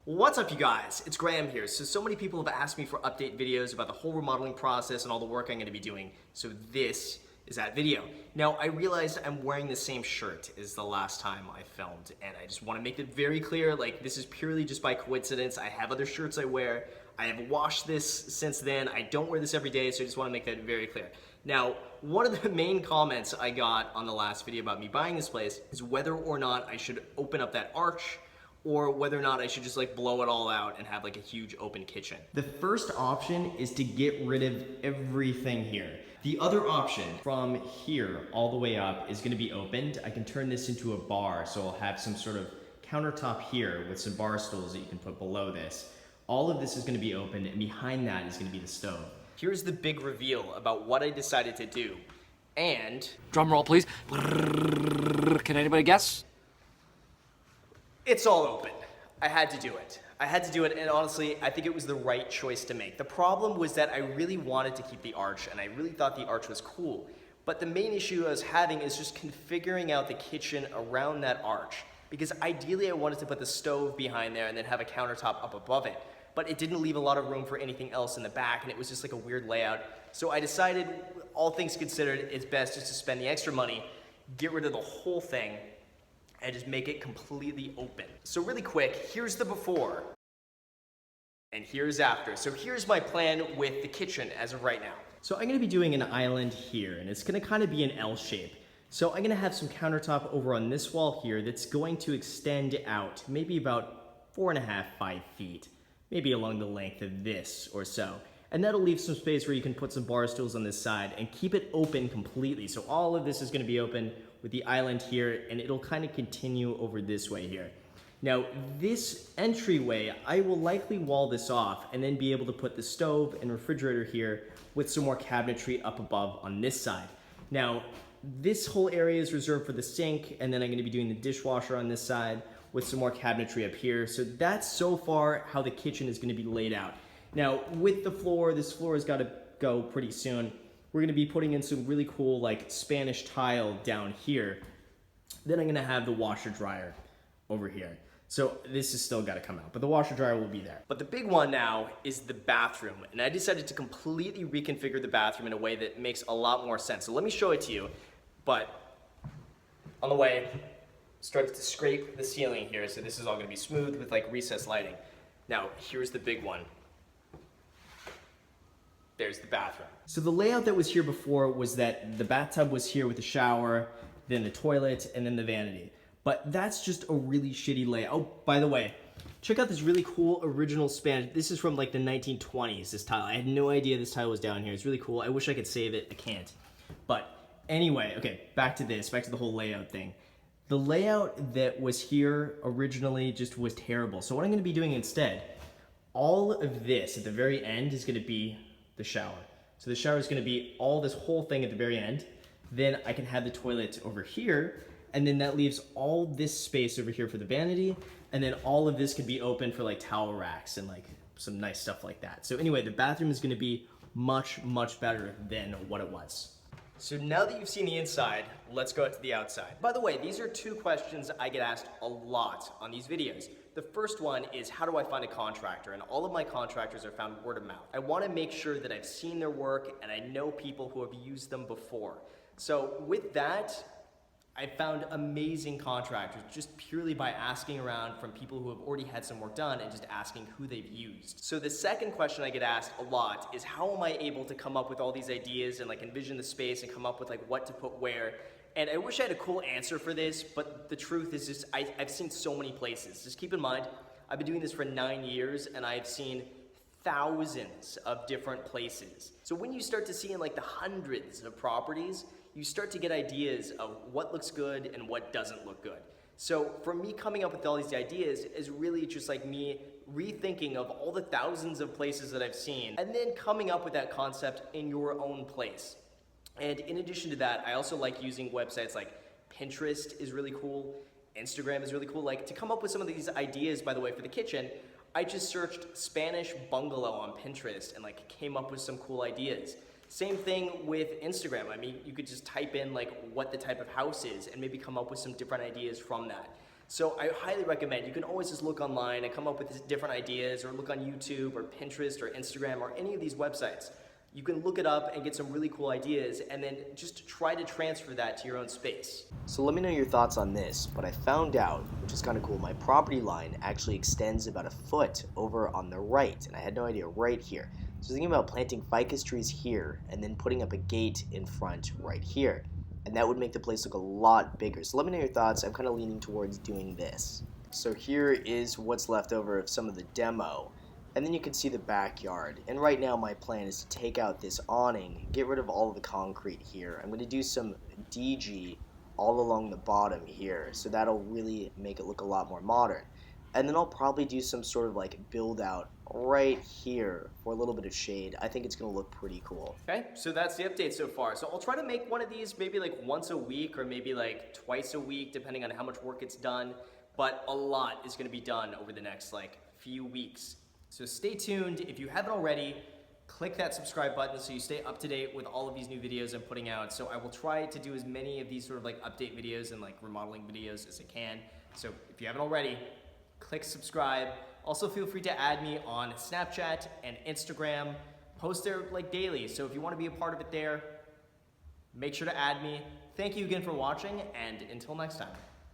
What's up, you guys? It's Graham here. So many people have asked me for update videos about the whole remodeling process and all the work I'm going to be doing. So this is that video. Now, I realized I'm wearing the same shirt as the last time I filmed, and I just want to make it very clear, like, this is purely just by coincidence. I have other shirts I wear. I have washed this since then. I don't wear this every day, so I just want to make that very clear. Now, one of the main comments I got on the last video about me buying this place is whether or not I should open up that arch or whether or not I should just like blow it all out and have like a huge open kitchen. The first option is to get rid of everything here. The other option from here all the way up is gonna be opened. I can turn this into a bar, so I'll have some sort of countertop here with some bar stools that you can put below this. All of this is gonna be open, and behind that is gonna be the stove. Here's the big reveal about what I decided to do. And drum roll, please. Can anybody guess? it's all open. I had to do it. And honestly, I think it was the right choice to make. The problem was that I really wanted to keep the arch, and I really thought the arch was cool. But the main issue I was having is just configuring out the kitchen around that arch. Because ideally I wanted to put the stove behind there and then have a countertop up above it. But it didn't leave a lot of room for anything else in the back, and it was just like a weird layout. So I decided, all things considered, it's best just to spend the extra money, get rid of the whole thing, and just make it completely open. So really quick, here's the before, and here's after. So here's my plan with the kitchen as of right now. So I'm gonna be doing an island here, and it's gonna kind of be an L shape. So I'm gonna have some countertop over on this wall here that's going to extend out, maybe about 4.5, 5 feet, maybe along the length of this or so. And that'll leave some space where you can put some bar stools on this side and keep it open completely. So all of this is gonna be open with the island here, and it'll kind of continue over this way here. Now, this entryway, I will likely wall this off and then be able to put the stove and refrigerator here with some more cabinetry up above on this side. Now, this whole area is reserved for the sink, and then I'm gonna be doing the dishwasher on this side with some more cabinetry up here. So that's so far how the kitchen is gonna be laid out. Now, with the floor, this floor has gotta go pretty soon. We're gonna be putting in some really cool like Spanish tile down here. Then I'm gonna have the washer dryer over here. So this has still gotta come out, but the washer dryer will be there. But the big one now is the bathroom. And I decided to completely reconfigure the bathroom in a way that makes a lot more sense. So let me show it to you, but on the way, started to scrape the ceiling here. So this is all gonna be smooth with like recessed lighting. Now, here's the big one. There's the bathroom. So the layout that was here before was that the bathtub was here with the shower, then the toilet, and then the vanity. But that's just a really shitty layout. Oh, by the way, check out this really cool original Spanish. This is from like the 1920s, this tile. I had no idea this tile was down here. It's really cool. I wish I could save it. I can't. But anyway, okay, back to the whole layout thing. The layout that was here originally just was terrible. So what I'm gonna be doing instead, all of this at the very end is gonna be the shower. So the shower is gonna be all this whole thing at the very end. Then I can have the toilet over here, and then that leaves all this space over here for the vanity, and then all of this could be open for like towel racks and like some nice stuff like that. So anyway, the bathroom is gonna be much, much better than what it was. So now that you've seen the inside, let's go out to the outside. By the way, these are two questions I get asked a lot on these videos. The first one is, how do I find a contractor? And all of my contractors are found word of mouth. I want to make sure that I've seen their work and I know people who have used them before. So with that, I found amazing contractors just purely by asking around from people who have already had some work done and just asking who they've used. So the second question I get asked a lot is, how am I able to come up with all these ideas and like envision the space and come up with like what to put where? And I wish I had a cool answer for this, but the truth is just I've seen so many places. Just keep in mind, I've been doing this for 9 years and I've seen thousands of different places. So when you start to see in like the hundreds of properties, you start to get ideas of what looks good and what doesn't look good. So for me, coming up with all these ideas is really just like me rethinking of all the thousands of places that I've seen and then coming up with that concept in your own place. And in addition to that, I also like using websites like Pinterest is really cool, Instagram is really cool. Like to come up with some of these ideas, by the way, for the kitchen, I just searched Spanish bungalow on Pinterest and like came up with some cool ideas. Same thing with Instagram. I mean, you could just type in like what the type of house is and maybe come up with some different ideas from that. So I highly recommend, you can always just look online and come up with different ideas, or look on YouTube or Pinterest or Instagram or any of these websites. You can look it up and get some really cool ideas, and then just try to transfer that to your own space. So let me know your thoughts on this, but I found out, which is kind of cool, my property line actually extends about a foot over on the right, and I had no idea, right here. So I was thinking about planting ficus trees here and then putting up a gate in front right here. And that would make the place look a lot bigger. So let me know your thoughts. I'm kind of leaning towards doing this. So here is what's left over of some of the demo. And then you can see the backyard. And right now my plan is to take out this awning, get rid of all of the concrete here. I'm going to do some DG all along the bottom here. So that'll really make it look a lot more modern. And then I'll probably do some sort of like build out right here for a little bit of shade. I think it's gonna look pretty cool. Okay, so that's the update so far. So I'll try to make one of these maybe like once a week or maybe like twice a week, depending on how much work gets done. But a lot is gonna be done over the next like few weeks. So stay tuned. If you haven't already, click that subscribe button so you stay up to date with all of these new videos I'm putting out. So I will try to do as many of these sort of like update videos and like remodeling videos as I can. So if you haven't already, click subscribe. Also feel free to add me on Snapchat and Instagram. Post there like daily, so if you want to be a part of it there, make sure to add me. Thank you again for watching, and until next time.